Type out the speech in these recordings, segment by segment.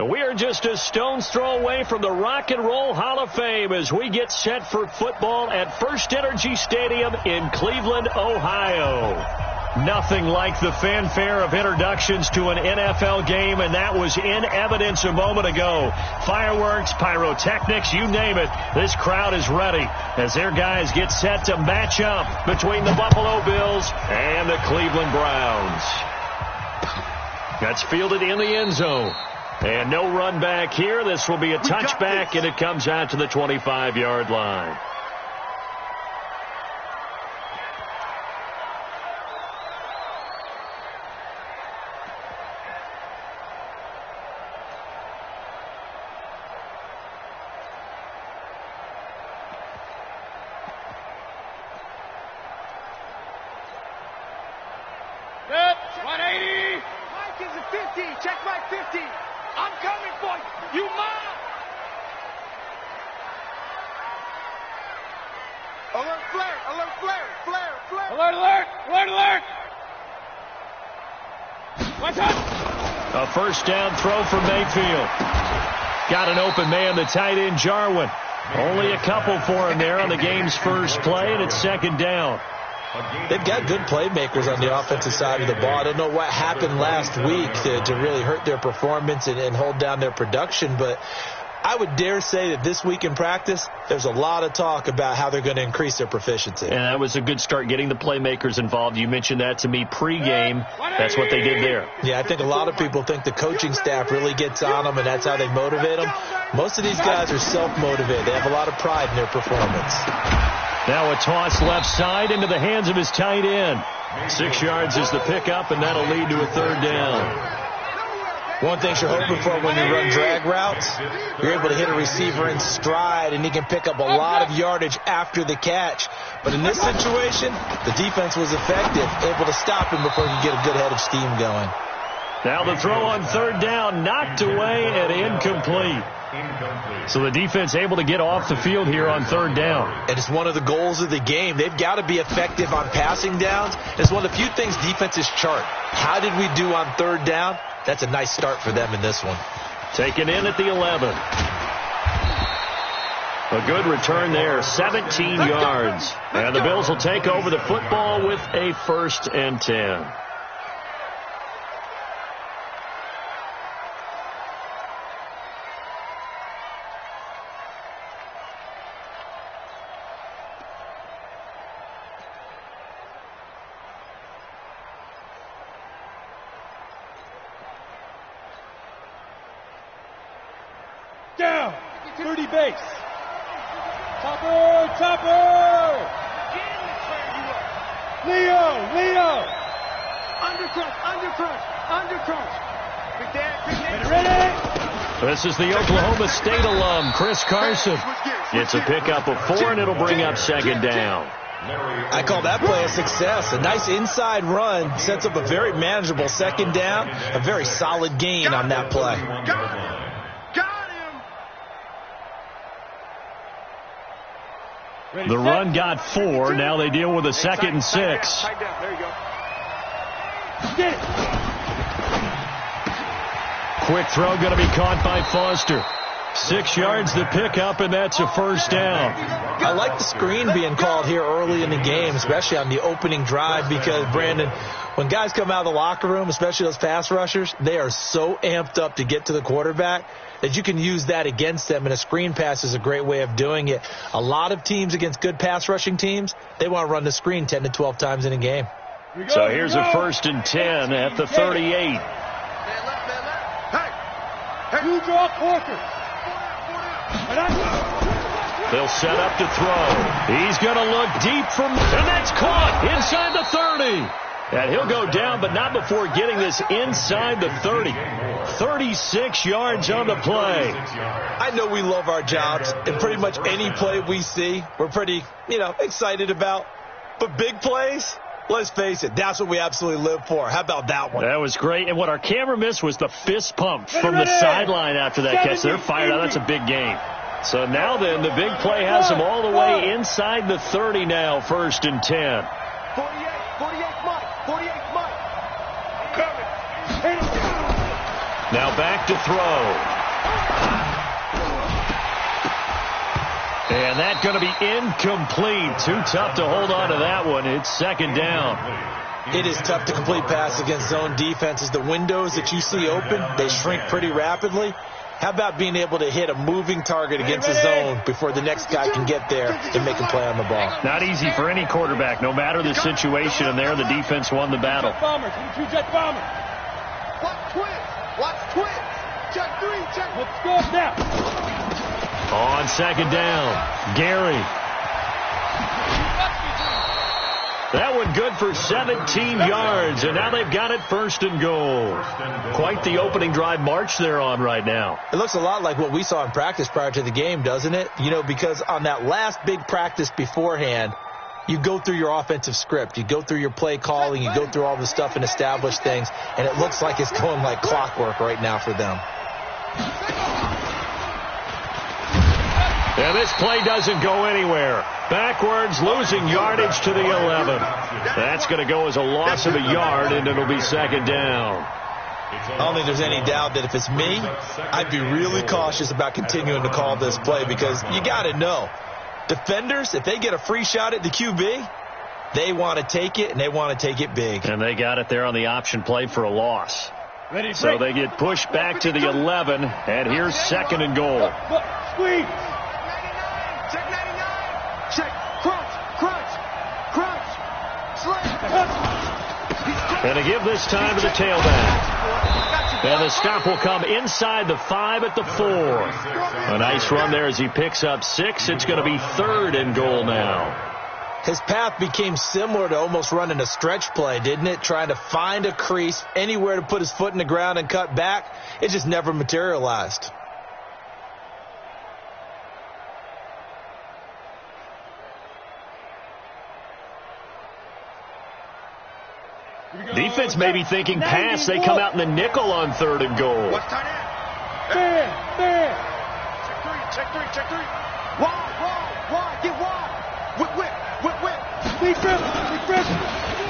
We are just a stone's throw away from the Rock and Roll Hall of Fame as we get set for football at First Energy Stadium in Cleveland, Ohio. Nothing like the fanfare of introductions to an NFL game, and that was in evidence a moment ago. Fireworks, pyrotechnics, you name it. This crowd is ready as their guys get set to match up between the Buffalo Bills and the Cleveland Browns. That's fielded in the end zone. And no run back here. This will be a touchback, and it comes out to the 25-yard line. Good. 180. Mike is a 50. Check Mike 50. I'm coming for you. You mine. Alert flare. Alert flare. Flare. Flare. Alert, alert. Alert, alert. What's up? A first down throw for Mayfield. Got an open man, the tight end Jarwin. Only a couple for him there on the game's first play, and it's second down. They've got good playmakers on the offensive side of the ball. I don't know what happened last week to really hurt their performance and hold down their production, but I would dare say that this week in practice, there's a lot of talk about how they're going to increase their proficiency. And that was a good start getting the playmakers involved. You mentioned that to me pregame. That's what they did there. Yeah, I think a lot of people think the coaching staff really gets on them, and that's how they motivate them. Most of these guys are self-motivated. They have a lot of pride in their performance. Now a toss left side into the hands of his tight end. 6 yards is the pickup, and that'll lead to a third down. One thing you're hoping for when you run drag routes, you're able to hit a receiver in stride, and he can pick up a lot of yardage after the catch. But in this situation, the defense was effective, able to stop him before he could get a good head of steam going. Now the throw on third down, knocked away and incomplete. So the defense able to get off the field here on third down. And it's one of the goals of the game. They've got to be effective on passing downs. It's one of the few things defenses chart. How did we do on third down? That's a nice start for them in this one. Taken in at the 11. A good return there, 17 yards. And the Bills will take over the football with a 1st and 10. Down. 30 base. Topper, Topper. Leo. Undercrush. Big Dan. Ready. This is the Oklahoma State alum, Chris Carson. Gets a pickup of 4, and it'll bring up second down. I call that play a success. A nice inside run sets up a very manageable second down. A very solid gain on that play. The run got 4. Now they deal with a 2nd and 6. There you go. Get it. Quick throw going to be caught by Foster. 6 yards the pickup, and that's a first down. I like the screen being called here early in the game, especially on the opening drive, because, Brandon, when guys come out of the locker room, especially those pass rushers, they are so amped up to get to the quarterback that you can use that against them, and a screen pass is a great way of doing it. A lot of teams against good pass rushing teams, they want to run the screen 10 to 12 times in a game. So here's a 1st and 10 at the 38. You draw quarter. They'll set up to throw. He's going to look deep from, and that's caught inside the 30. And he'll go down, but not before getting this inside the 30. 36 yards on the play. I know we love our jobs, and pretty much any play we see, we're pretty, excited about. But big plays, let's face it, that's what we absolutely live for. How about that one? That was great. And what our camera missed was the fist pump from the sideline after that catch. They're fired out. That's a big game. So now then, the big play has them all the way inside the 30 now, 1st and 10. 48 Mike. Now back to throw. And that's going to be incomplete. Too tough to hold on to that one. It's second down. It is tough to complete pass against zone defenses. The windows that you see open, they shrink pretty rapidly. How about being able to hit a moving target against a zone before the next guy can get there and make a play on the ball? Not easy for any quarterback, no matter the situation. And there, the defense won the battle. Jet bomber. Watch twins. Watch twins. Check 3. Check. Let's go now. On second down, Gary. That one good for 17 yards, and now they've got it first and goal. Quite the opening drive march they're on right now. It looks a lot like what we saw in practice prior to the game, doesn't it? You know, because on that last big practice beforehand, you go through your offensive script. You go through your play calling. You go through all the stuff and establish things, and it looks like it's going like clockwork right now for them. And this play doesn't go anywhere. Backwards, losing yardage to the 11. That's going to go as a loss of a yard, and it'll be second down. I don't think there's any doubt that if it's me, I'd be really cautious about continuing to call this play because you got to know, defenders, if they get a free shot at the QB, they want to take it, and they want to take it big. And they got it there on the option play for a loss. So they get pushed back to the 11, and here's second and goal. Squeeze. Check 99. Check. Crunch. Slant. And to give this time to the tailback. And the stop will come inside the 5 at the 4. A nice run there as he picks up 6. It's going to be third and goal now. His path became similar to almost running a stretch play, didn't it? Trying to find a crease, anywhere to put his foot in the ground and cut back. It just never materialized. Defense may be thinking pass. They come out in the nickel on third and goal. What's tight end? There. Check 3. Wide. Get wide. Whip.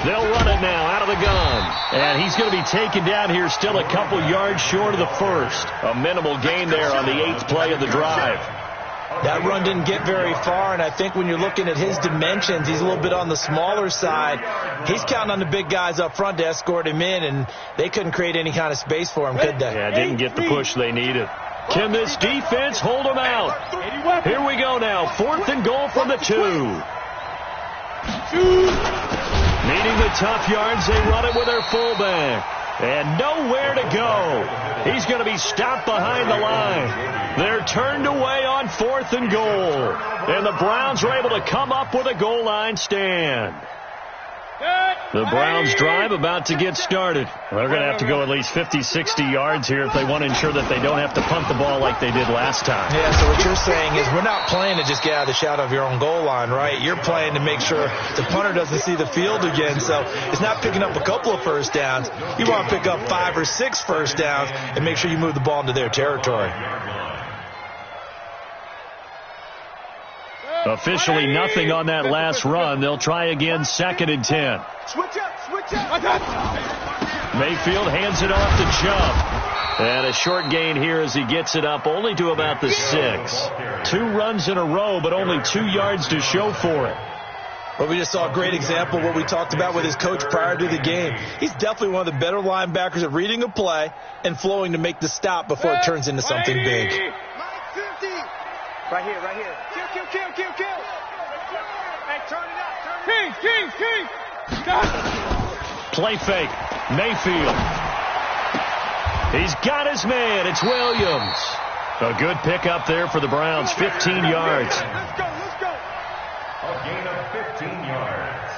They'll run it now out of the gun. And he's going to be taken down here still a couple yards short of the first. A minimal gain there on the 8th play of the drive. That run didn't get very far, and I think when you're looking at his dimensions, he's a little bit on the smaller side. He's counting on the big guys up front to escort him in, and they couldn't create any kind of space for him, could they? Yeah, didn't get the push they needed. Can this defense hold them out? Here we go now. 4th and goal from the 2. Needing the tough yards, they run it with their fullback. And nowhere to go. He's going to be stopped behind the line. They're turned away on 4th and goal. And the Browns are able to come up with a goal line stand. The Browns drive about to get started. They're going to have to go at least 50, 60 yards here if they want to ensure that they don't have to punt the ball like they did last time. Yeah, so what you're saying is we're not playing to just get out of the shadow of your own goal line, right? You're playing to make sure the punter doesn't see the field again. So it's not picking up a couple of first downs. You want to pick up 5 or 6 first downs and make sure you move the ball into their territory. Officially nothing on that last run. They'll try again 2nd and 10. Switch up. Mayfield hands it off to Chubb. And a short gain here as he gets it up only to about the 6. 2 runs in a row, but only 2 yards to show for it. Well, we just saw a great example of what we talked about with his coach prior to the game. He's definitely one of the better linebackers at reading a play and flowing to make the stop before it turns into something big. Right here. Kill. Hey, turn it up. King. Play fake. Mayfield. He's got his man. It's Williams. A good pickup there for the Browns. 15 yards. Let's go. A gain of 15 yards.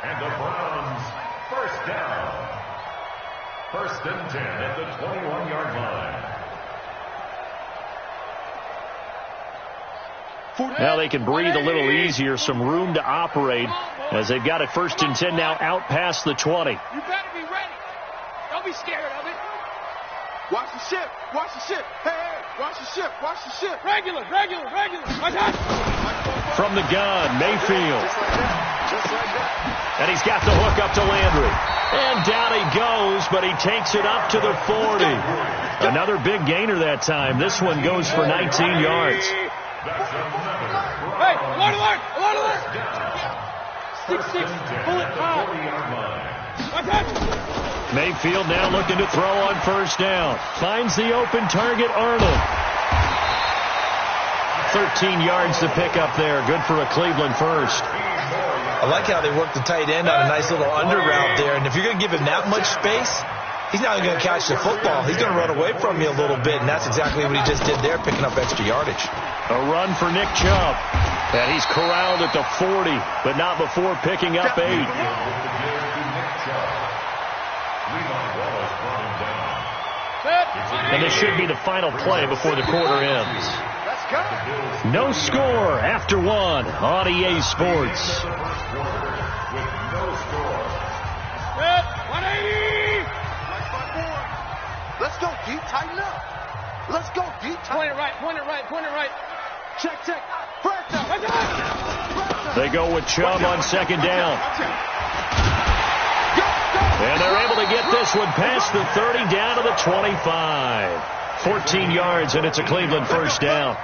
And the Browns first down. 1st and 10 at the 21-yard line. Now they can breathe a little easier, some room to operate as they've got it 1st and 10 now out past the 20. You better be ready. Don't be scared of it. Watch the ship. Watch the ship. Hey, watch the ship. Watch the ship. Regular. Watch out. From the gun, Mayfield. Just like that. Just like that. And he's got the hook up to Landry. And down he goes, but he takes it up to the 40. Another big gainer that time. This one goes for 19 yards. Hey, alert. 6-6, bullet high. Watch out. Mayfield now looking to throw on first down. Finds the open target, Arnold. 13 yards to pick up there. Good for a Cleveland first. I like how they work the tight end on a nice little under route there. And if you're going to give him that much space, he's not going to catch the football. He's going to run away from you a little bit, and that's exactly what he just did there, picking up extra yardage. A run for Nick Chubb. And he's corralled at the 40, but not before picking up 8. And this should be the final play before the quarter ends. Let's go. No score after 1 on EA Sports. Good. 180. Let's go, D. Tighten up. Let's go, D. Point it right. Check. Break down. They go with Chubb on second down. And they're able to get this one past the 30 down to the 25. 14 yards, and it's a Cleveland first down.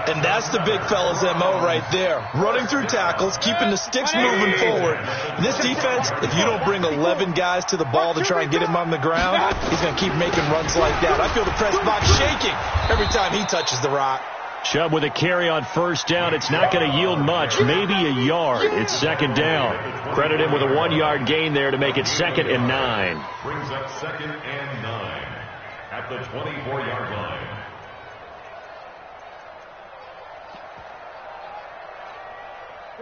And that's the big fella's MO right there. Running through tackles, keeping the sticks moving forward. In this defense, if you don't bring 11 guys to the ball to try and get him on the ground, he's going to keep making runs like that. I feel the press box shaking every time he touches the rock. Chubb with a carry on first down. It's not going to yield much, maybe a yard. It's second down. Credit him with a 1-yard gain there to make it 2nd and 9. Brings up 2nd and 9 at the 24-yard line.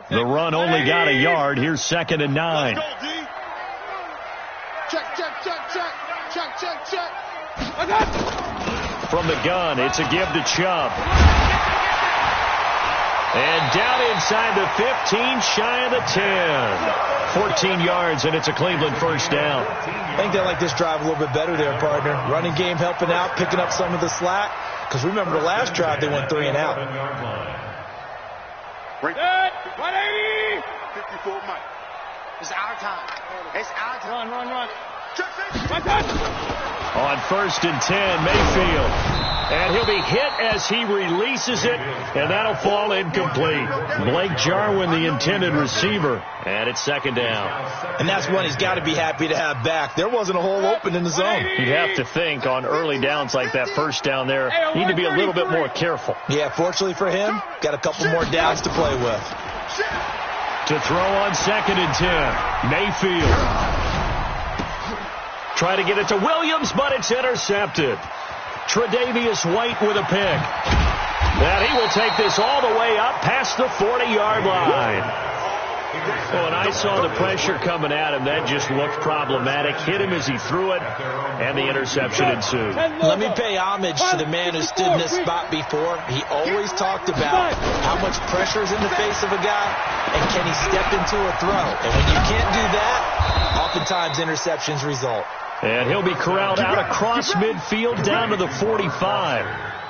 The run only got a yard. Here's 2nd and 9. Let's go, D. Check. From the gun, it's a give to Chubb. And down inside the 15, shy of the 10. 14 yards, and it's a Cleveland first down. I think they like this drive a little bit better there, partner. Running game helping out, picking up some of the slack. Because remember the last drive, they went 3 and out. Break. 180. 54, Mike. It's our time. Run. Check. Watch out. On 1st and 10, Mayfield. And he'll be hit as he releases it, and that'll fall incomplete. Blake Jarwin, the intended receiver, and it's 2nd down. And that's one he's got to be happy to have back. There wasn't a hole open in the zone. You'd have to think on early downs like that first down there, you need to be a little bit more careful. Yeah, fortunately for him, got a couple more downs to play with. To throw on 2nd and 10, Mayfield. Try to get it to Williams, but it's intercepted. Tre'Davious White with a pick. And he will take this all the way up past the 40-yard line. Well, and I saw the pressure coming at him. That just looked problematic. Hit him as he threw it, and the interception ensued. Let me pay homage to the man who stood in this spot before. He always talked about how much pressure is in the face of a guy, and can he step into a throw. And when you can't do that, oftentimes interceptions result. And he'll be corralled out across midfield down to the 45.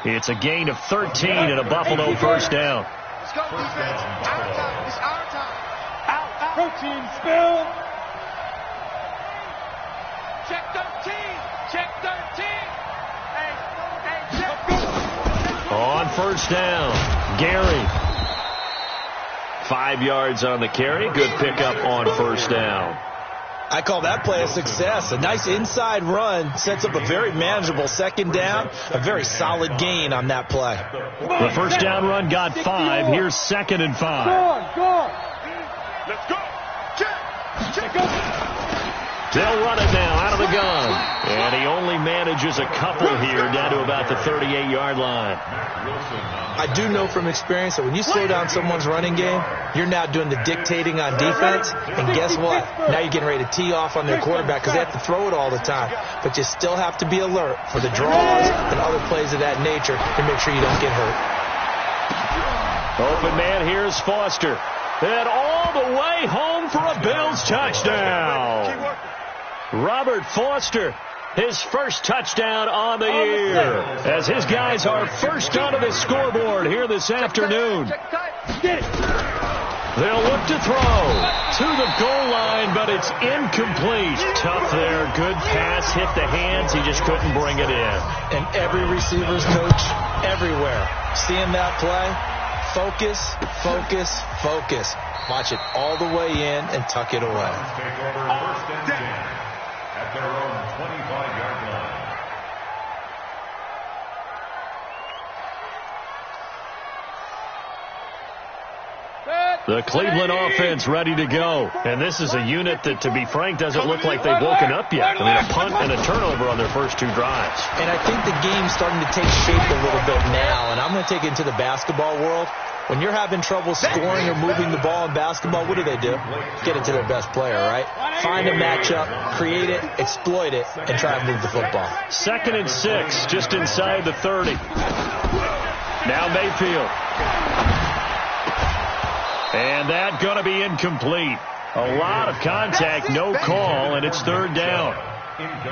It's a gain of 13 and a Buffalo first down. Let's go, defense. Our time. It's our time. Out. Protein spill. Check 13. Hey, check. On first down, Gary. 5 yards on the carry. Good pickup on first down. I call that play a success. A nice inside run sets up a very manageable 2nd down. A very solid gain on that play. The first down run got 5. Here's 2nd and 5. Go. Let's go. Check. They'll run it now out of the gun. And he only manages a couple here down to about the 38-yard line. I do know from experience that when you slow down someone's running game, you're now doing the dictating on defense. And guess what? Now you're getting ready to tee off on their quarterback because they have to throw it all the time. But you still have to be alert for the draws and other plays of that nature to make sure you don't get hurt. Open man, here's Foster. And all the way home for a Bills touchdown. Robert Foster His first touchdown on the year as his guys are first onto the scoreboard here this afternoon. They'll look to throw to the goal line, but it's incomplete. Tough there. Good pass. Hit the hands. He just couldn't bring it in. And every receiver's coach everywhere. Seeing that play, focus, focus, focus. Watch it all the way in and tuck it away. Take over first and 10 at their own 25-yard line. The Cleveland offense ready to go. And this is a unit that, to be frank, doesn't look like they've woken up yet. I mean, a punt and a turnover on their first two drives. And I think the game's starting to take shape a little bit now. And I'm going to take it into the basketball world. When you're having trouble scoring or moving the ball in basketball, what do? Get it to their best player, right? Find a matchup, create it, exploit it, and try and move the football. 2nd and 6, just inside the 30. Now Mayfield. And that's going to be incomplete. A lot of contact, no call, and it's 3rd down.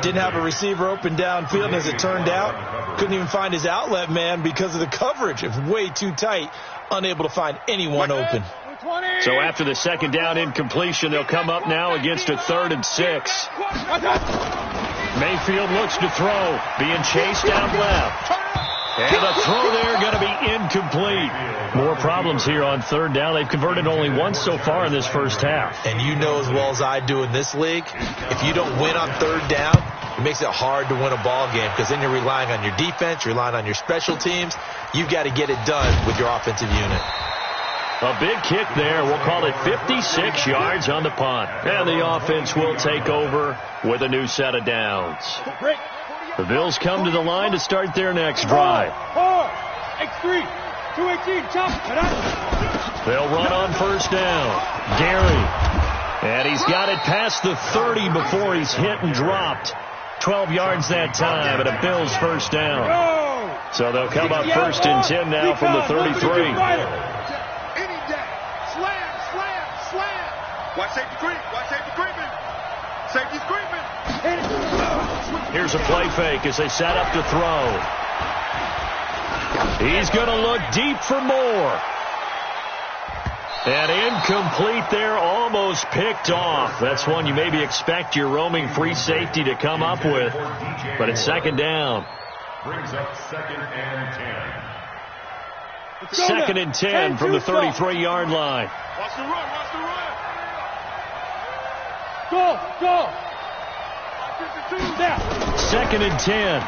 Didn't have a receiver open downfield, and as it turned out, couldn't even find his outlet man because of the coverage. It was way too tight, unable to find anyone open. So after the 2nd down incompletion, they'll come up now against a 3rd and 6. Mayfield looks to throw, being chased out left. And the throw there going to be incomplete. More problems here on 3rd down. They've converted only once so far in this first half. And you know as well as I do in this league, if you don't win on 3rd down, it makes it hard to win a ball game because then you're relying on your defense, you're relying on your special teams. You've got to get it done with your offensive unit. A big kick there. We'll call it 56 yards on the punt. And the offense will take over with a new set of downs. The Bills come to the line to start their next drive. X3, 218, chop. They'll run on 1st down. Gary. And he's got it past the 30 before he's hit and dropped. 12 yards that time, and a Bills 1st down. So they'll come up 1st and 10 now from the 33. Any day. Slam, slam, slam. Watch safety creep. Watch safety creeping. Safety's creeping. Here's a play fake as they set up to throw. He's going to look deep for more. And incomplete there, almost picked off. That's one you maybe expect your roaming free safety to come up with. But it's 2nd down. Brings up 2nd and 10. 2nd and 10 from the 33-yard line. Watch the run. Watch the run. Go. 2nd and 10.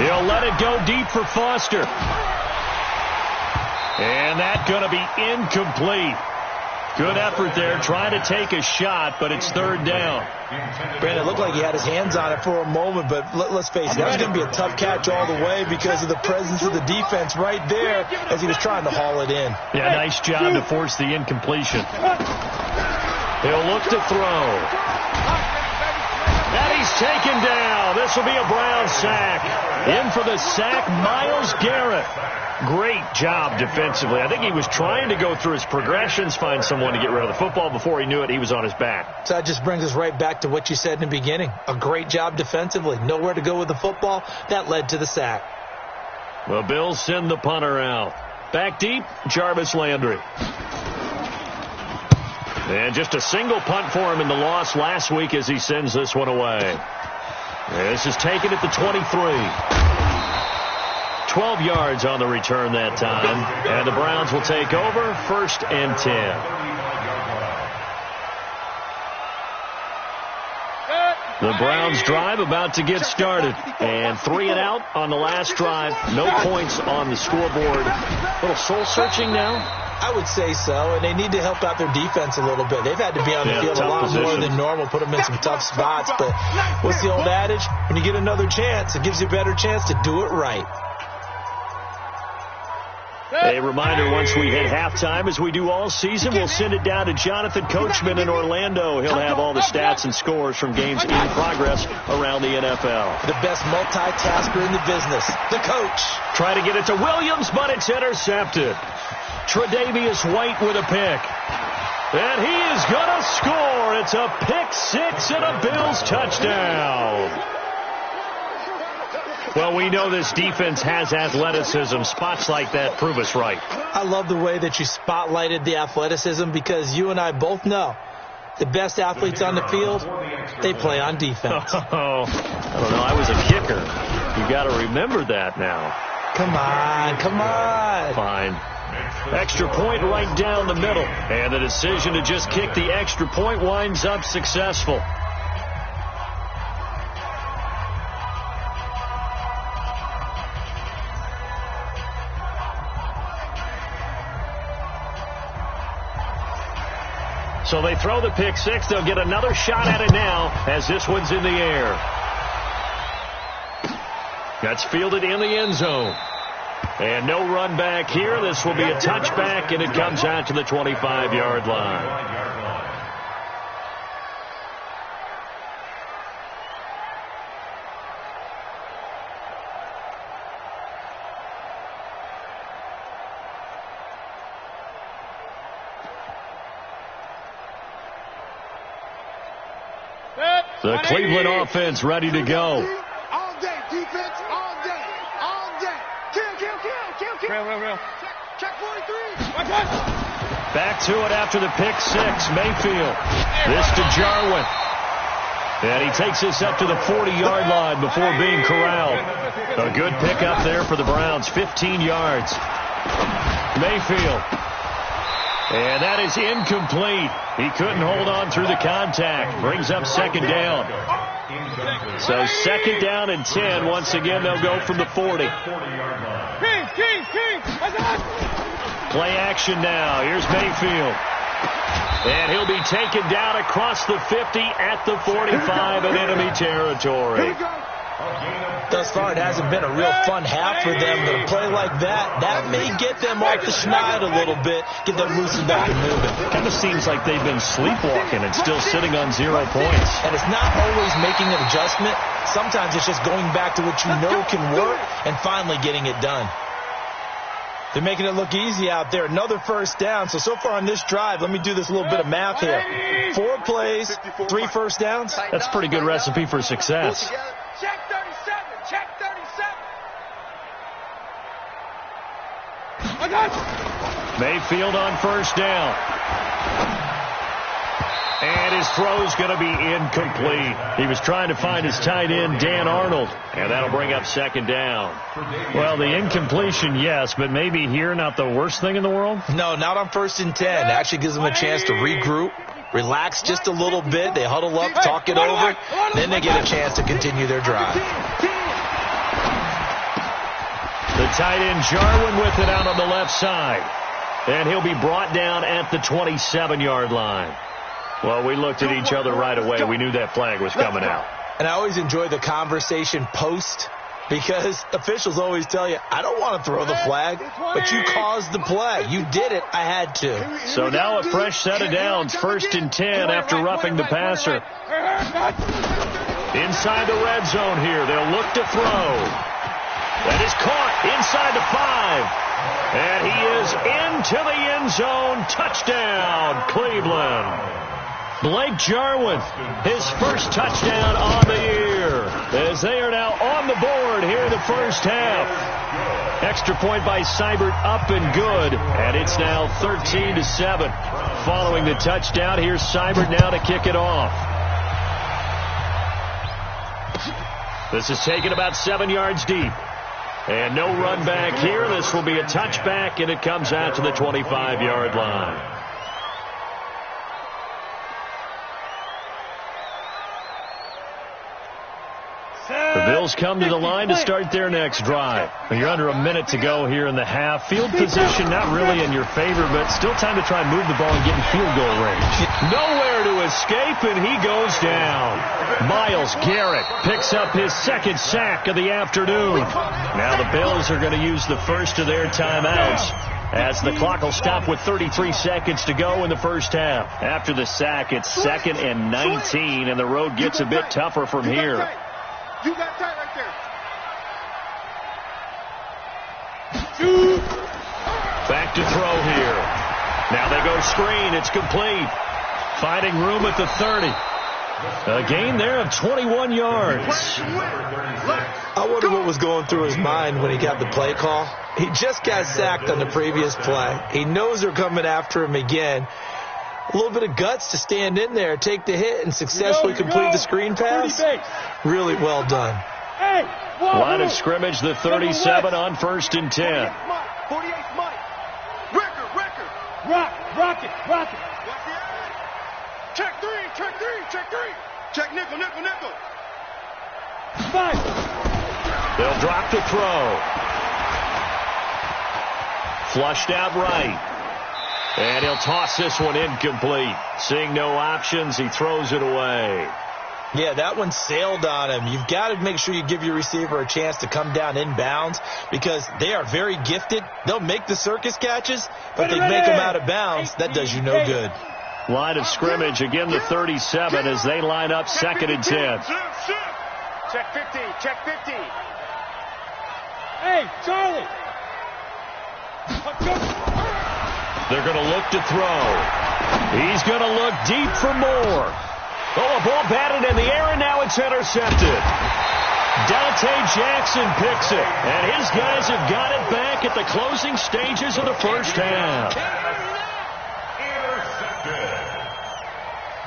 He'll let it go deep for Foster. And that's going to be incomplete. Good effort there, trying to take a shot, but it's 3rd down. Brandon, it looked like he had his hands on it for a moment, but let's face it, that was going to be a tough catch all the way because of the presence of the defense right there as he was trying to haul it in. Yeah, nice job to force the incompletion. He'll look to throw. And he's taken down. This will be a Brown sack. In for the sack, Myles Garrett. Great job defensively. I think he was trying to go through his progressions, find someone to get rid of the football. Before he knew it, he was on his back. So that just brings us right back to what you said in the beginning. A great job defensively. Nowhere to go with the football. That led to the sack. The Bills send the punter out. Back deep, Jarvis Landry. And just a single punt for him in the loss last week as he sends this one away. This is taken at the 23. 12 yards on the return that time. And the Browns will take over 1st and 10. The Browns drive about to get started. And 3 and out on the last drive. No points on the scoreboard. A little soul-searching now. I would say so, and they need to help out their defense a little bit. They've had to be on the field a lot more than normal, put them in some tough spots. But what's the old adage? When you get another chance, it gives you a better chance to do it right. A reminder, once we hit halftime, as we do all season, we'll send it down to Jonathan Coachman in Orlando. He'll have all the stats and scores from games in progress around the NFL. The best multitasker in the business, the coach. Try to get it to Williams, but it's intercepted. Tre'Davious White with a pick. And he is going to score. It's a pick six and a Bills touchdown. Well, we know this defense has athleticism. Spots like that prove us right. I love the way that you spotlighted the athleticism because you and I both know the best athletes on the field, they play on defense. Oh, I don't know. I was a kicker. You got to remember that now. Come on, come on. Fine. Extra point right down the middle. And the decision to just kick the extra point winds up successful. So they throw the pick six. They'll get another shot at it now as this one's in the air. That's fielded in the end zone. And no run back here. This will be a touchback, and it comes out to the 25-yard line. The Cleveland offense ready to go. All day, defense, all day, all day. Kill. Real. Check 43. Back to it after the pick six. Mayfield. This to Jarwin. And he takes this up to the 40-yard line before being corralled. A good pickup there for the Browns. 15 yards. Mayfield. And that is incomplete. He couldn't hold on through the contact. Brings up second down. So second down and 10. Once again, they'll go from the 40. Play action now. Here's Mayfield. And he'll be taken down across the 50 at the 45 in enemy territory. Thus far, it hasn't been a real fun half for them, but a play like that may get them off the schneid a little bit, get them loosened up and moving. Kind of seems like they've been sleepwalking and still sitting on 0 points. And it's not always making an adjustment. Sometimes it's just going back to what you know can work and finally getting it done. They're making it look easy out there. Another first down. So far on this drive, let me do this little bit of math here. 4 plays, 3 first downs. That's a pretty good recipe for success. Check 37. Check 37. Mayfield on first down. And his throw's going to be incomplete. He was trying to find his tight end, Dan Arnold. And that'll bring up second down. Well, the incompletion, yes, but maybe here not the worst thing in the world? No, not on 1st and 10. It actually gives them a chance to regroup, relax just a little bit. They huddle up, talk it over, then they get a chance to continue their drive. The tight end Jarwin with it out on the left side. And he'll be brought down at the 27-yard line. Well, we looked at each other right away. We knew that flag was coming out. And I always enjoy the conversation post because officials always tell you, I don't want to throw the flag, but you caused the play. You did it. I had to. So now a fresh set of downs, 1st and 10 after roughing the passer. Inside the red zone here. They'll look to throw. That is caught inside the 5. And he is into the end zone. Touchdown, Cleveland. Blake Jarwin, his first touchdown on the year, as they are now on the board here in the first half. Extra point by Seibert up and good, and it's now 13-7. Following the touchdown, here's Seibert now to kick it off. This is taken about 7 yards deep. And no run back here. This will be a touchback, and it comes out to the 25-yard line. The Bills come to the line to start their next drive. You're under a minute to go here in the half. Field position not really in your favor, but still time to try and move the ball and get in field goal range. Nowhere to escape, and he goes down. Myles Garrett picks up his second sack of the afternoon. Now the Bills are going to use the first of their timeouts, as the clock will stop with 33 seconds to go in the first half. After the sack, it's 2nd and 19, and the road gets a bit tougher from here. You got tight right there. Back to throw here. Now They go screen. It's complete. Finding room at the 30. A gain there of 21 yards. I wonder what was going through his mind when he got the play call. He just got sacked on the previous play. He knows they're coming after him again. A little bit of guts to stand in there, take the hit, and successfully complete the screen pass. Really well done. Line of scrimmage, the 37 on 1st and 10. 48th Mike. Record. Rock it. Check three. Check nickel. Five. They'll drop the throw. Flushed out right. And he'll toss this one incomplete. Seeing no options, he throws it away. Yeah, that one sailed on him. You've got to make sure you give your receiver a chance to come down inbounds because they are very gifted. They'll make the circus catches, but they make them out of bounds. That does you no good. Line of scrimmage, again the 37 as they line up 2nd and 10. Check 50. Hey, Charlie. They're going to look to throw. He's going to look deep for more. Oh, a ball batted in the air, and now it's intercepted. Dante Jackson picks it, and his guys have got it back at the closing stages of the first half.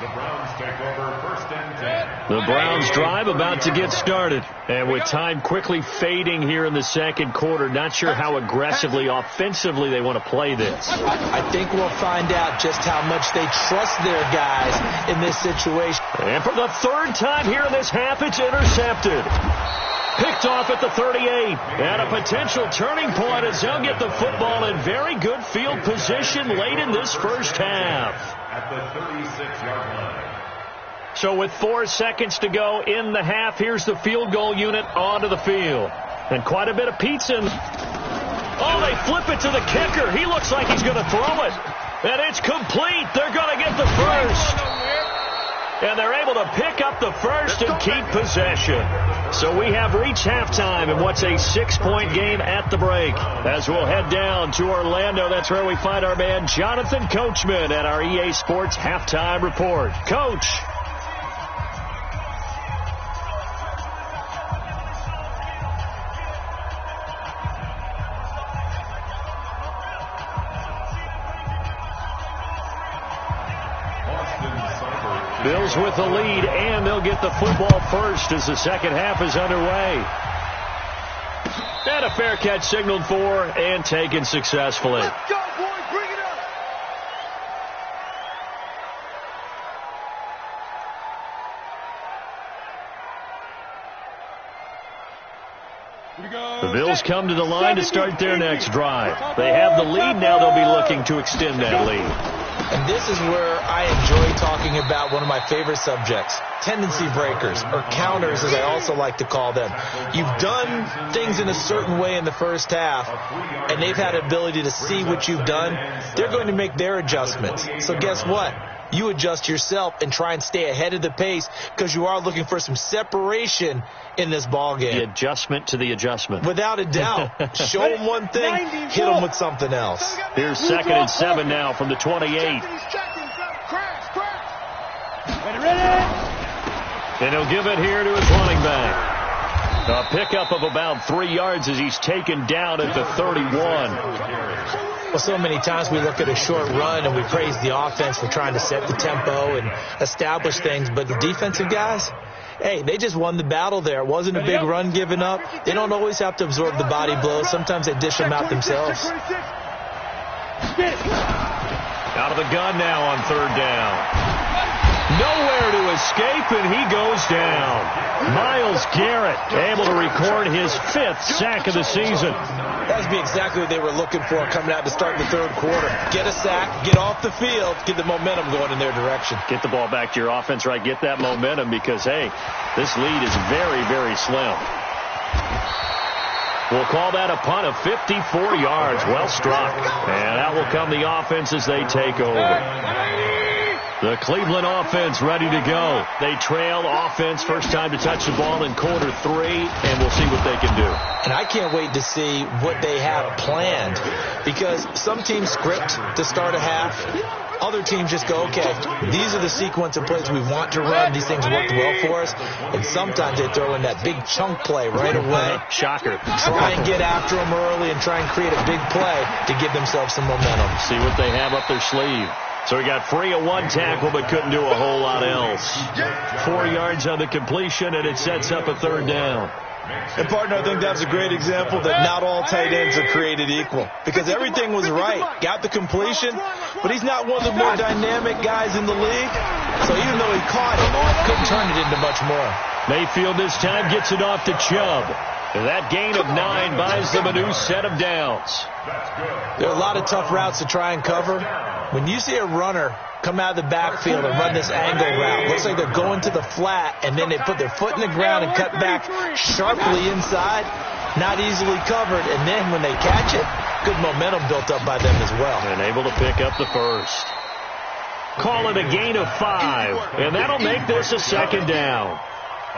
The Browns take over 1st and 10. The Browns drive about to get started. And with time quickly fading here in the second quarter, not sure how aggressively, offensively they want to play this. I think we'll find out just how much they trust their guys in this situation. And for the 3rd time here in this half, it's intercepted. Picked off at the 38. And a potential turning point as they'll get the football in very good field position late in this first half. At the 36-yard line. So with 4 seconds to go in the half, here's the field goal unit onto the field. And quite a bit of pizza. Oh, they flip it to the kicker. He looks like he's going to throw it. And it's complete. They're going to get the first. And they're able to pick up the first and keep possession. So we have reached halftime in what's a 6-point game at the break. As we'll head down to Orlando, that's where we find our man Jonathan Coachman at our EA Sports Halftime Report. Coach. Bills with the lead, and they'll get the football first as the second half is underway. And a fair catch signaled for and taken successfully. Let's go, boys. Bring it up. The Bills come to the line to start their next drive. They have the lead. Now they'll be looking to extend that lead. And this is where I enjoy talking about one of my favorite subjects, tendency breakers, or counters as I also like to call them. You've done things in a certain way in the first half, and they've had an ability to see what you've done. They're going to make their adjustments. So guess what? You adjust yourself and try and stay ahead of the pace because you are looking for some separation in this ball game. The adjustment to the adjustment. Without a doubt. Show them one thing, hit them with something else. Here's 2nd and 7 now from the 28. And he'll give it here to his running back. A pickup of about 3 yards as he's taken down at the 31. Well, so many times we look at a short run and we praise the offense for trying to set the tempo and establish things. But the defensive guys, hey, they just won the battle there. It wasn't a big run given up. They don't always have to absorb the body blows. Sometimes they dish them out themselves. Out of the gun now on 3rd down. Nowhere to escape, and he goes down. Myles Garrett able to record his 5th sack of the season. That would be exactly what they were looking for coming out to start the 3rd quarter. Get a sack, get off the field, get the momentum going in their direction. Get the ball back to your offense, right? Get that momentum because, hey, this lead is very, very slim. We'll call that a punt of 54 yards. Well struck. And out will come the offense as they take over. The Cleveland offense ready to go. They trail offense first time to touch the ball in quarter 3, and we'll see what they can do. And I can't wait to see what they have planned, because some teams script to start a half. Other teams just go, okay, these are the sequence of plays we want to run. These things worked well for us. And sometimes they throw in that big chunk play right away. Shocker. Try and get after them early and try and create a big play to give themselves some momentum. See what they have up their sleeve. So he got free of one tackle but couldn't do a whole lot else. 4 yards on the completion, and it sets up a third down. And, partner, I think that's a great example that not all tight ends are created equal, because everything was right. Got the completion, but he's not one of the more dynamic guys in the league. So even though he caught it, couldn't turn it into much more. Mayfield this time gets it off to Chubb. That gain of 9 buys them a new set of downs. There are a lot of tough routes to try and cover. When you see a runner come out of the backfield and run this angle route, looks like they're going to the flat, and then they put their foot in the ground and cut back sharply inside, not easily covered, and then when they catch it, good momentum built up by them as well. And able to pick up the first. Call it a gain of 5, and that'll make this a second down.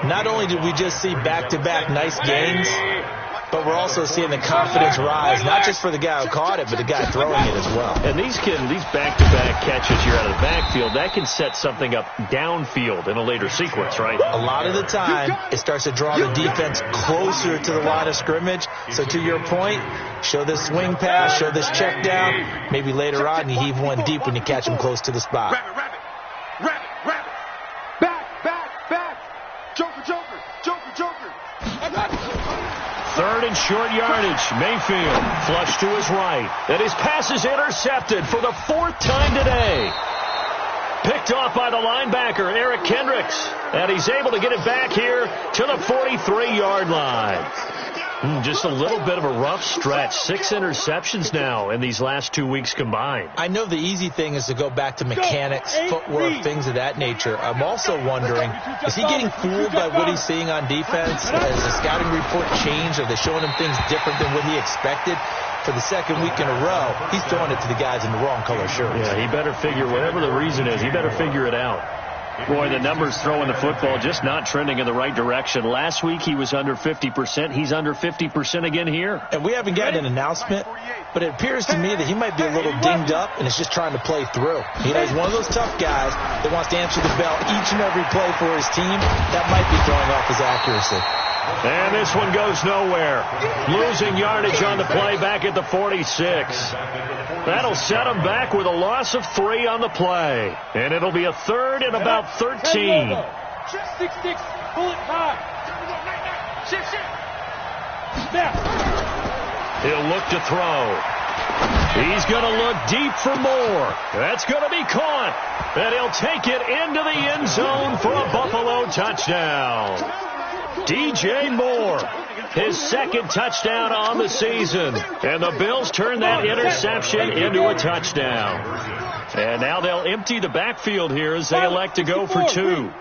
Not only did we just see back-to-back nice gains, but we're also seeing the confidence rise, not just for the guy who caught it, but the guy throwing it as well. And these back-to-back catches here out of the backfield, that can set something up downfield in a later sequence, right? A lot of the time, it starts to draw the defense closer to the line of scrimmage. So to your point, show this swing pass, show this check down. Maybe later on, you heave one deep when you catch him close to the spot. Rabbit. Back. Joker. Third and short yardage. Mayfield flush to his right. And his pass is intercepted for the 4th time today. Picked off by the linebacker, Eric Kendricks. And he's able to get it back here to the 43-yard line. Just a little bit of a rough stretch. 6 interceptions now in these last 2 weeks combined. I know the easy thing is to go back to mechanics, footwork, things of that nature. I'm also wondering, is he getting fooled by what he's seeing on defense? Has the scouting report changed? Are they showing him things different than what he expected? For the second week in a row, he's throwing it to the guys in the wrong color shirts. Yeah, he better figure, whatever the reason is, he better figure it out. Boy, the numbers throwing the football just not trending in the right direction. Last week he was under 50%. He's under 50% again here. And we haven't gotten an announcement, but it appears to me that he might be a little dinged up and is just trying to play through. He's one of those tough guys that wants to answer the bell each and every play for his team. That might be throwing off his accuracy. And this one goes nowhere. Losing yardage on the play back at the 46. That'll set him back with a loss of 3 on the play. And it'll be a third and about 13. 6-6, bullet high. He'll look to throw. He's going to look deep for more. That's going to be caught. And he'll take it into the end zone for a Buffalo touchdown. DJ Moore, his 2nd touchdown on the season. And the Bills turn that interception into a touchdown. And now they'll empty the backfield here as they elect to go for 2.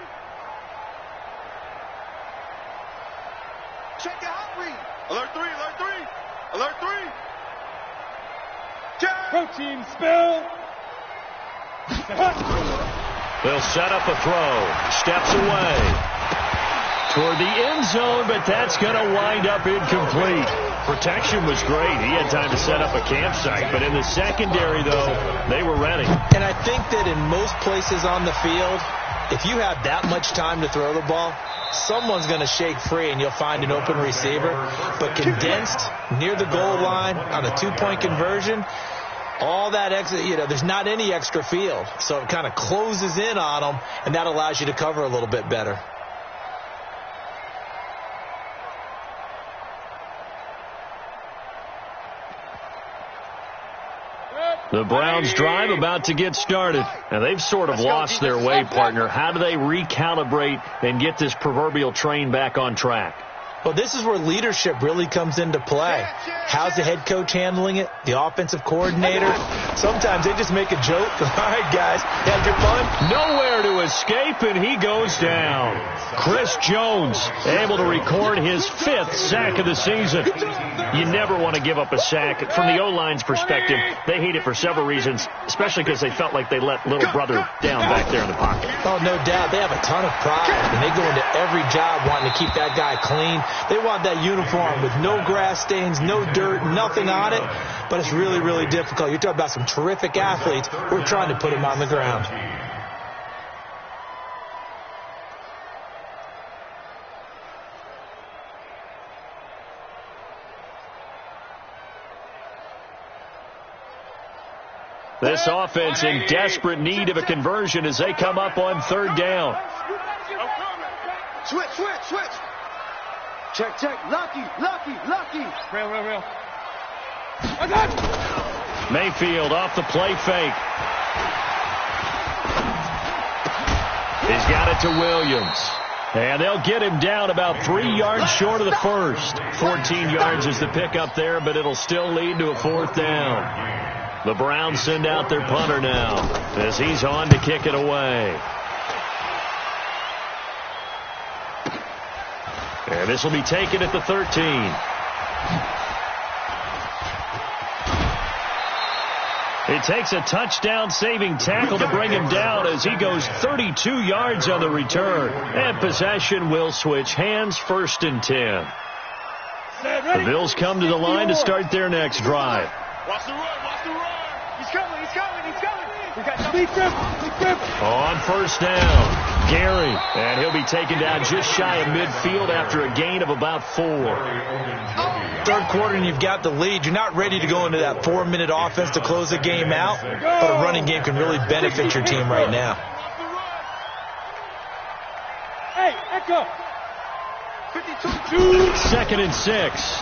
Check the hot read. Alert 3. Protein spill. They'll set up a throw. Steps away toward the end zone, but that's going to wind up incomplete. Protection was great. He had time to set up a campsite, but in the secondary, though, they were ready. And I think that in most places on the field, if you have that much time to throw the ball, someone's going to shake free and you'll find an open receiver. But condensed near the goal line on a 2-point conversion, all that extra, there's not any extra field. So it kind of closes in on them, and that allows you to cover a little bit better. The Browns drive about to get started. And they've sort of lost their way, partner. How do they recalibrate and get this proverbial train back on track? Well, this is where leadership really comes into play. How's the head coach handling it? The offensive coordinator? Sometimes they just make a joke. All right, guys, had your fun? Nowhere to escape, and he goes down. Chris Jones able to record his 5th sack of the season. You never want to give up a sack. From the O-line's perspective, they hate it for several reasons, especially because they felt like they let little brother down back there in the pocket. Oh, no doubt. They have a ton of pride, and they go into every job wanting to keep that guy clean. They want that uniform with no grass stains, no dirt, nothing on it, but it's really, really difficult. You're talking about some terrific athletes who are trying to put him on the ground. This offense in desperate need of a conversion as they come up on 3rd down. Switch. Check. Lucky. Real. I got it. Mayfield off the play fake. He's got it to Williams. And they'll get him down about 3 yards short of the first. 14 yards is the pickup there, but it'll still lead to a 4th down. The Browns send out their punter now as he's on to kick it away. And this will be taken at the 13. It takes a touchdown-saving tackle to bring him down as he goes 32 yards on the return. And possession will switch hands, 1st and 10. The Bills come to the line to start their next drive. Watch the run. He's coming. On 1st down, Gary. And he'll be taken down just shy of midfield after a gain of about 4. 3rd quarter and you've got the lead. You're not ready to go into that 4-minute offense to close the game out, but a running game can really benefit your team right now. Hey, echo. 2nd and 6.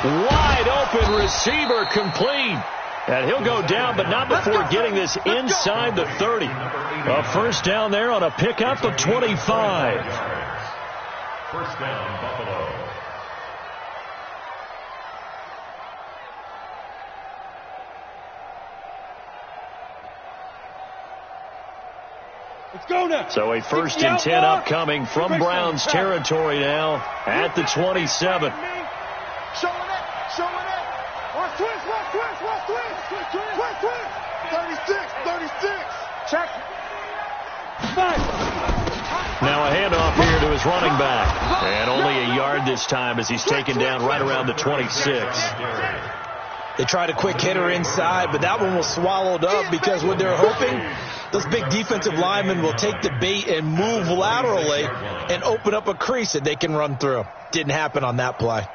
Wide open receiver complete. And he'll go down, but not before getting this inside the 30. A 1st down there on a pickup of 25. 1st down, Buffalo. Let's go now. So a 1st and 10 upcoming from Browns territory now at the 27. Showing it. Watch twist. 36. Check. Now a handoff here to his running back. And only a yard this time as he's taken down right around the 26. They tried a quick hitter inside, but that one was swallowed up because what they're hoping, those big defensive linemen will take the bait and move laterally and open up a crease that they can run through. Didn't happen on that play.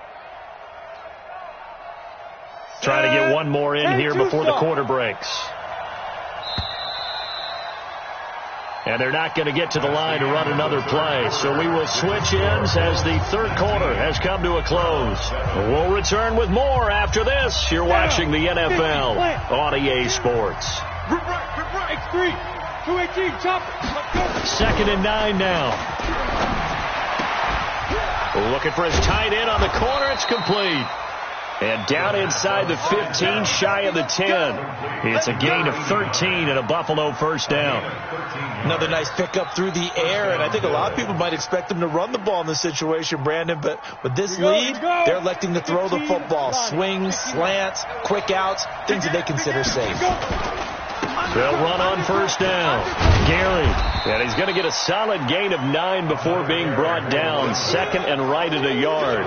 Try to get one more in here before the quarter breaks. And they're not going to get to the line to run another play. So we will switch ends as the 3rd quarter has come to a close. We'll return with more after this. You're watching the NFL on EA Sports. X3, 218, chop. 2nd and 9 now. Looking for his tight end on the corner. It's complete. And down inside the 15, shy of the 10. It's a gain of 13 and a Buffalo 1st down. Another nice pickup through the air, and I think a lot of people might expect them to run the ball in this situation, Brandon, but with this lead, they're electing to throw the football. Swings, slants, quick outs, things that they consider safe. They'll run on 1st down. Gary, and he's going to get a solid gain of 9 before being brought down. 2nd and right at a yard.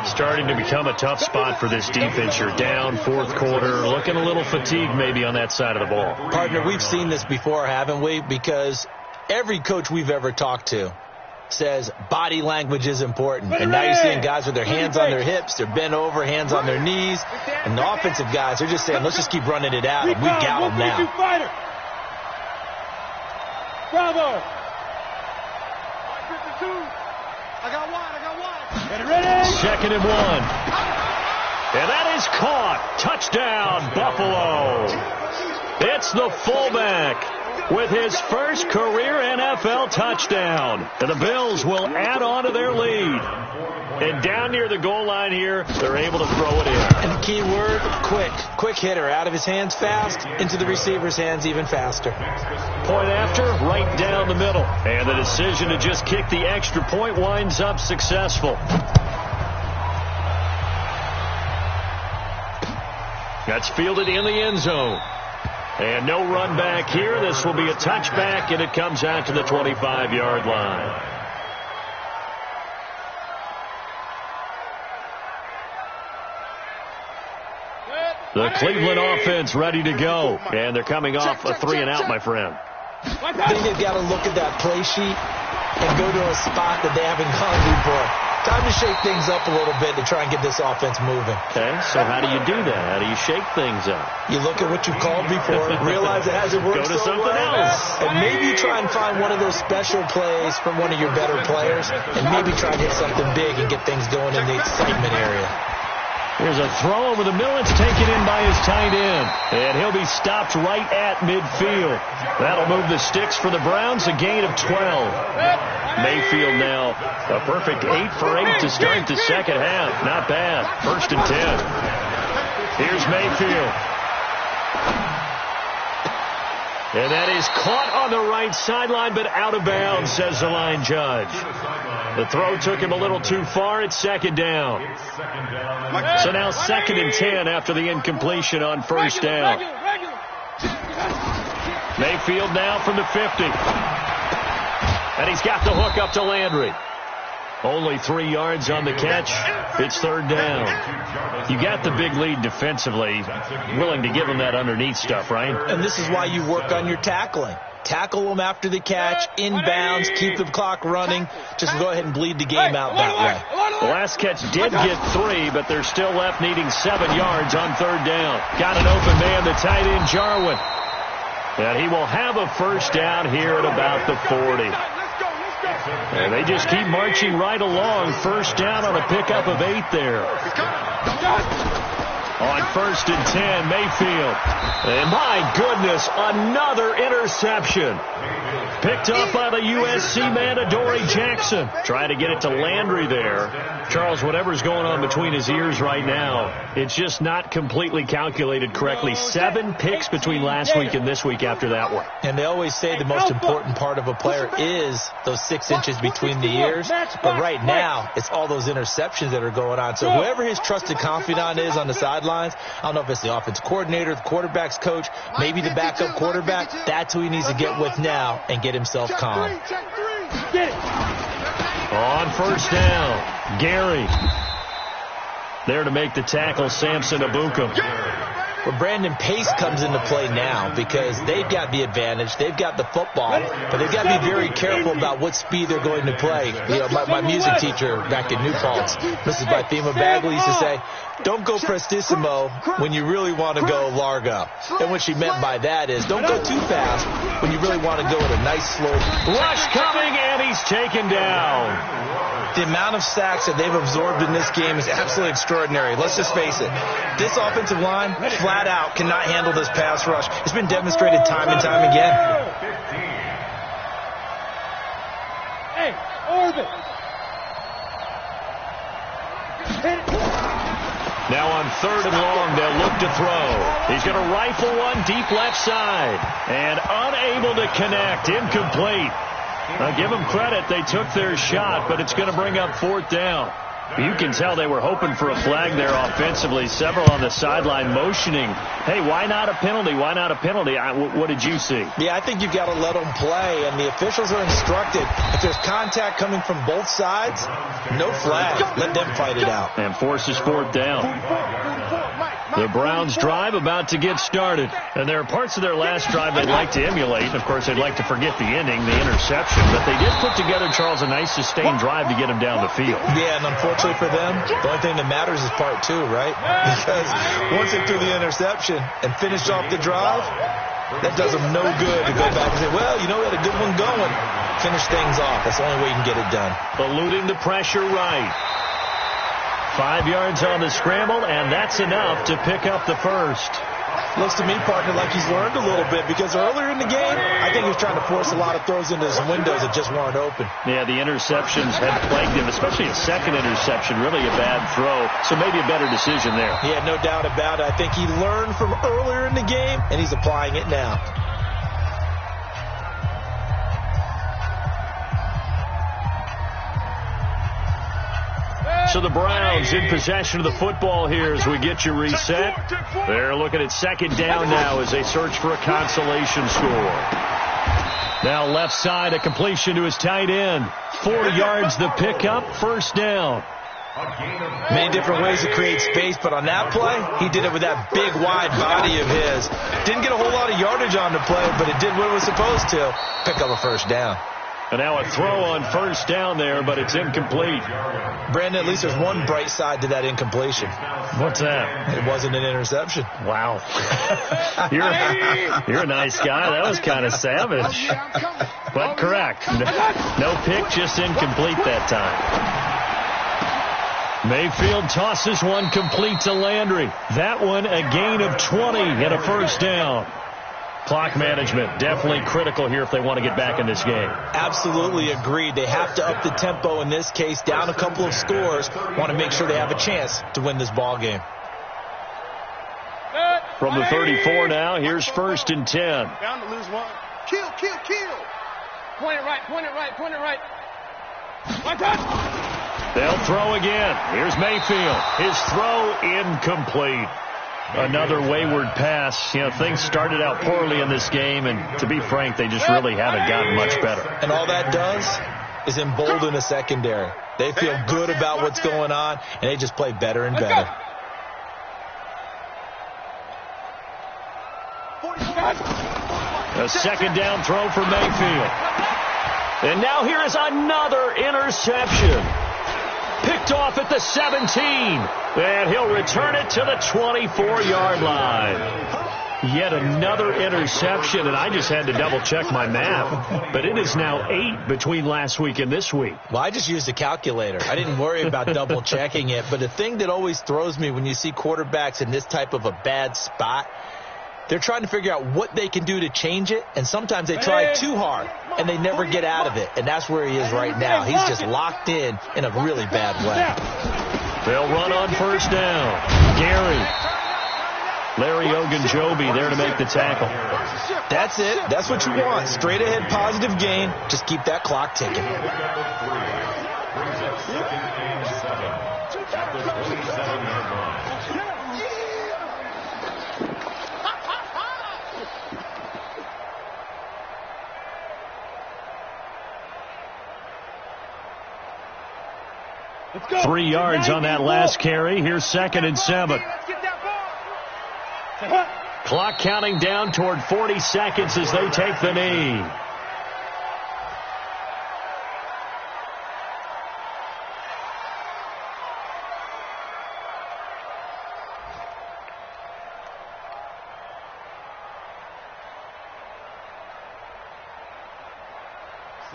Starting to become a tough spot for this defense. You're down 4th quarter, looking a little fatigued maybe on that side of the ball. Partner, we've seen this before, haven't we? Because every coach we've ever talked to says body language is important. And now you're seeing guys with their hands on their hips, they're bent over, hands on their knees. And the offensive guys are just saying, let's just keep running it out. And we got them now. Bravo. I got one. Get it ready. 2nd and 1. And that is caught. Touchdown, Buffalo. It's the fullback. with his first career NFL touchdown. And the Bills will add on to their lead. And down near the goal line here, they're able to throw it in. And the key word, quick. Quick hitter. Out of his hands fast, into the receiver's hands even faster. Point after, right down the middle. And the decision to just kick the extra point winds up successful. That's fielded in the end zone. And no run back here. This will be a touchback, and it comes out to the 25-yard line. The Cleveland offense ready to go. And they're coming off a 3-and-out, my friend. I think they've got to look at that play sheet and go to a spot that they haven't gone before. Time to shake things up a little bit to try and get this offense moving. Okay, so how do you do that? How do you shake things up? You look at what you've called before, realize it hasn't worked Go to so something well, else. and maybe you try and find one of those special plays from one of your better players, and maybe try and hit something big and get things going in the excitement area. Here's a throw over the middle. It's taken in by his tight end. And he'll be stopped right at midfield. That'll move the sticks for the Browns, a gain of 12. Mayfield now a perfect 8 for 8 to start the second half. Not bad. 1st and 10. Here's Mayfield. And that is caught on the right sideline, but out of bounds, says the line judge. The throw took him a little too far. It's 2nd down. So now 2nd and 10 after the incompletion on 1st down. Mayfield now from the 50. And he's got the hook up to Landry. Only 3 yards on the catch. It's 3rd down. You got the big lead defensively. Willing to give him that underneath stuff, right? And this is why you work on your tackling. Tackle them after the catch, inbounds, keep the clock running. Just go ahead and bleed the game out that way. The last catch did get 3, but they're still left needing 7 yards on 3rd down. Got an open man, the tight end, Jarwin. And he will have a 1st down here at about the 40. And they just keep marching right along. 1st down on a pickup of 8 there. On 1st and 10, Mayfield. And my goodness, another interception. Picked up by the USC man, Adoree Jackson. Trying to get it to Landry there. Charles, whatever's going on between his ears right now, it's just not completely calculated correctly. 7 picks between last week and this week after that one. And they always say the most important part of a player is those 6 inches between the ears. But right now, it's all those interceptions that are going on. So whoever his trusted confidant is on the sidelines, I don't know if it's the offensive coordinator, the quarterback's coach, maybe the backup quarterback, that's who he needs to get with now and get himself calm. On 1st down, Gary. There to make the tackle, Samson Abukum. Well, Brandon, pace comes into play now because they've got the advantage. They've got the football, but they've got to be very careful about what speed they're going to play. You know, my music teacher back in New Paltz, Mrs. Bythema Bagley, used to say, don't go prestissimo when you really want to go largo. And what she meant by that is don't go too fast when you really want to go at a nice slow. Rush coming, and he's taken down. The amount of sacks that they've absorbed in this game is absolutely extraordinary. Let's just face it. This offensive line, flat out, cannot handle this pass rush. It's been demonstrated time and time again. Hey, orbit. Now on 3rd and long, they'll look to throw. He's going to rifle one deep left side. And unable to connect. Incomplete. Now, give them credit. They took their shot, but it's going to bring up 4th down. You can tell they were hoping for a flag there offensively. Several on the sideline motioning, hey, why not a penalty? Why not a penalty? What did you see? Yeah, I think you've got to let them play, and the officials are instructed. If there's contact coming from both sides, no flag. Let them fight it out. And forces 4th down. The Browns drive about to get started. And there are parts of their last drive they'd like to emulate. Of course, they'd like to forget the ending, the interception. But they did put together, Charles, a nice sustained drive to get them down the field. Yeah, and unfortunately for them, the only thing that matters is part 2, right? Because once they threw the interception and finished off the drive, that does them no good to go back and say, well, you know, we had a good one going. Finish things off. That's the only way you can get it done. Eluding the pressure right. 5 yards on the scramble, and that's enough to pick up the 1st. Looks to me, partner, like he's learned a little bit, because earlier in the game, I think he was trying to force a lot of throws into some windows that just weren't open. Yeah, the interceptions had plagued him, especially a second interception, really a bad throw. So maybe a better decision there. Yeah, no doubt about it. I think he learned from earlier in the game, and he's applying it now. So the Browns in possession of the football here as we get you reset. They're looking at second down now as they search for a consolation score. Now left side, a completion to his tight end. 40 yards the pickup, first down. Many different ways to create space, but on that play, he did it with that big, wide body of his. Didn't get a whole lot of yardage on the play, but it did what it was supposed to. Pick up a first down. And now a throw on first down there, but it's incomplete. Brandon, at least there's one bright side to that incompletion. What's that? It wasn't an interception. Wow. You're a nice guy. That was kind of savage. But correct. No pick, just incomplete that time. Mayfield tosses one complete to Landry. That one a gain of 20 and a first down. Clock management definitely critical here if they want to get back in this game. Absolutely agreed. They have to up the tempo in this case, down a couple of scores. Want to make sure they have a chance to win this ball game. From the 34 now, here's first and 10. Down to lose one. Kill. Point it right. They'll throw again. Here's Mayfield. His throw incomplete. Another wayward pass. You know, things started out poorly in this game, and to be frank, they just really haven't gotten much better. And all that does is embolden the secondary. They feel good about what's going on, and they just play better and better. A second down throw for Mayfield. And now here is another interception. Picked off at the 17. And he'll return it to the 24-yard line. Yet another interception, and I just had to double-check my math. But it is now 8 between last week and this week. Well, I just used a calculator. I didn't worry about double-checking it. But the thing that always throws me when you see quarterbacks in this type of a bad spot, they're trying to figure out what they can do to change it, and sometimes they try too hard, and they never get out of it. And that's where he is right now. He's just locked in a really bad way. They'll run on first down. Gary. Larry Ogunjobi there to make the tackle. That's it. That's what you want. Straight ahead positive gain. Just keep that clock ticking. 3 yards on that last carry. Here's second and 7. Clock counting down toward 40 seconds as they take the knee.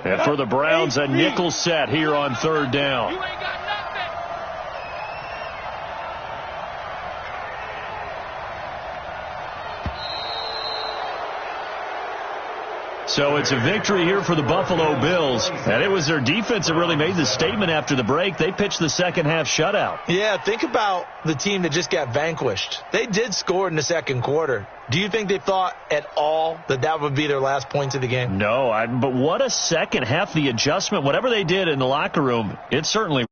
And for the Browns, a nickel set here on third down. So it's a victory here for the Buffalo Bills. And it was their defense that really made the statement after the break. They pitched the second half shutout. Yeah, think about the team that just got vanquished. They did score in the second quarter. Do you think they thought at all that that would be their last points of the game? No, but what a second half. The adjustment, whatever they did in the locker room, it certainly